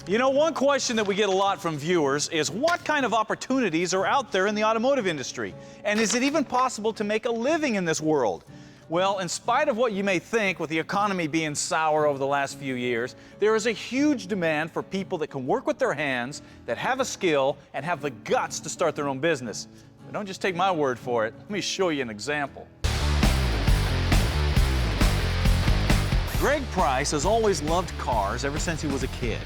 You know, one question that we get a lot from viewers is what kind of opportunities are out there in the automotive industry? And is it even possible to make a living in this world? Well, in spite of what you may think with the economy being sour over the last few years, there is a huge demand for people that can work with their hands, that have a skill, and have the guts to start their own business. But don't just take my word for it. Let me show you an example. Greg Price has always loved cars ever since he was a kid.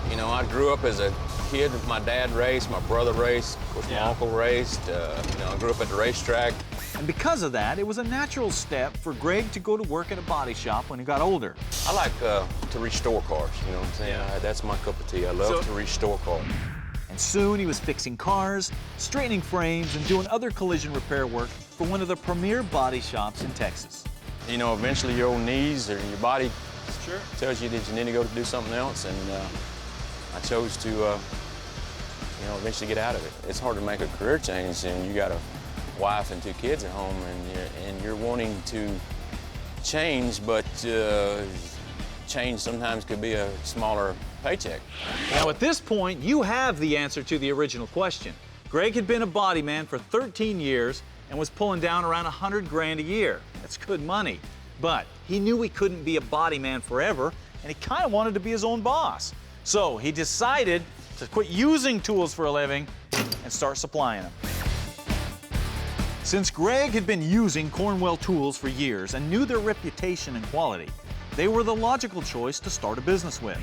You know, I grew up as a kid. My dad raced, my brother raced, of course, my uncle raced. I grew up at the racetrack. And because of that, it was a natural step for Greg to go to work at a body shop when he got older. I like to restore cars, you know what I'm saying? That's my cup of tea. I love to restore cars. And soon he was fixing cars, straightening frames, and doing other collision repair work for one of the premier body shops in Texas. You know, eventually your old knees or your body tells you that you need to go to do something else, and I chose to, eventually get out of it. It's hard to make a career change, and you got a wife and 2 kids at home, and you're wanting to change, but change sometimes could be a smaller paycheck. Now, at this point, you have the answer to the original question. Greg had been a body man for 13 years and was pulling down around 100 grand a year. That's good money. But he knew he couldn't be a body man forever, and he kind of wanted to be his own boss. So he decided to quit using tools for a living and start supplying them. Since Greg had been using Cornwell Tools for years and knew their reputation and quality, they were the logical choice to start a business with.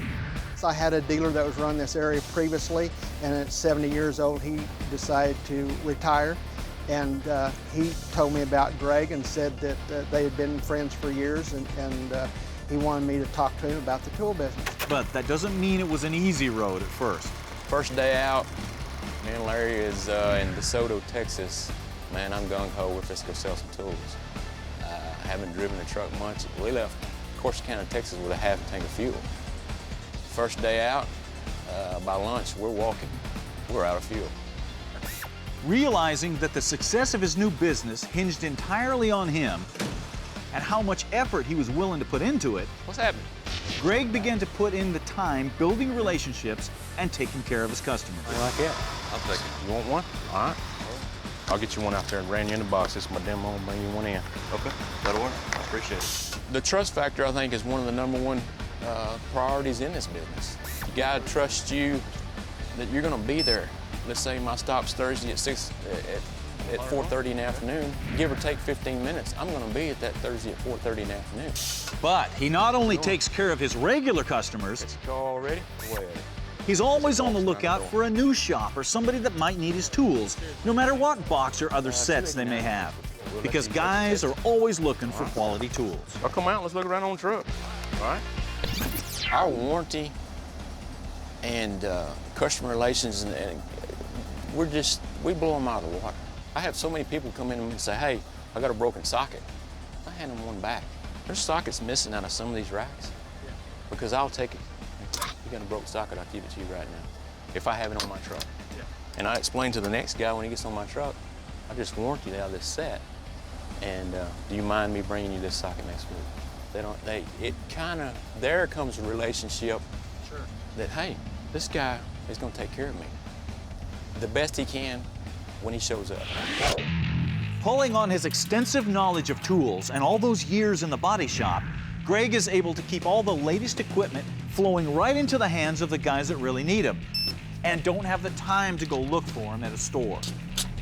So I had a dealer that was running this area previously, and at 70 years old, he decided to retire. And he told me about Greg and said that they had been friends for years, and he wanted me to talk to him about the tool business. But that doesn't mean it was an easy road at first. First day out, me and Larry is in DeSoto, Texas. Man, I'm gung-ho with let's go sell some tools. I haven't driven a truck much. We left Corsicana, Texas with a half a tank of fuel. First day out, by lunch, we're walking. We're out of fuel. Realizing that the success of his new business hinged entirely on him and how much effort he was willing to put into it, what's happening? Greg began to put in the time building relationships and taking care of his customers. I like it. I'll take it. You want one? All right. I'll get you one out there and ran you in the box. This is my demo and bring you one in. Okay, that'll work. I appreciate it. The trust factor, I think, is one of the #1 priorities in this business. You gotta trust you that you're gonna be there. Let's say my stop's Thursday at 4:30 in the afternoon. Give or take 15 minutes, I'm gonna be at that Thursday at 4:30 in the afternoon. But he not only takes care of his regular customers, It's a car already? Away at it. he's always on the lookout for a new shop or somebody that might need his tools, no matter what box or other sets they may have. Because guys are always looking for quality tools. I'll come out and let's look around on the truck. All right? Our warranty and customer relations, and we blow them out of the water. I have so many people come in and say, hey, I got a broken socket. I hand them one back. There's sockets missing out of some of these racks because I'll take it. You got a broken socket, I'll give it to you right now if I have it on my truck. And I explain to the next guy when he gets on my truck, I just warranted out of this set. And do you mind me bringing you this socket next week? There comes a relationship that, hey, this guy is gonna take care of me the best he can when he shows up. Pulling on his extensive knowledge of tools and all those years in the body shop, Greg is able to keep all the latest equipment flowing right into the hands of the guys that really need them and don't have the time to go look for them at a store.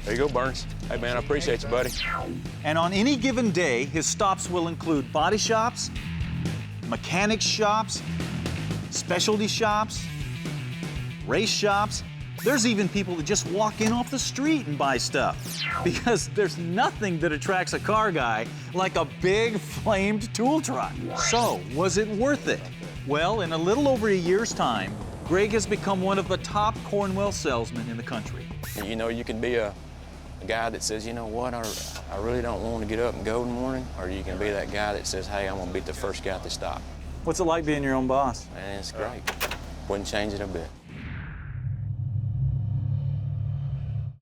There you go, Burns. Hey, man, I appreciate you, buddy. And on any given day, his stops will include body shops, mechanics shops, specialty shops, race shops. There's even people that just walk in off the street and buy stuff. Because there's nothing that attracts a car guy like a big flamed tool truck. So, was it worth it? Well, in a little over a year's time, Greg has become one of the top Cornwell salesmen in the country. You know, you can be a guy that says, you know what, I really don't want to get up and go in the morning, or you can be that guy that says, hey, I'm going to be the first guy at the stop. What's it like being your own boss? And it's great. Wouldn't change it a bit.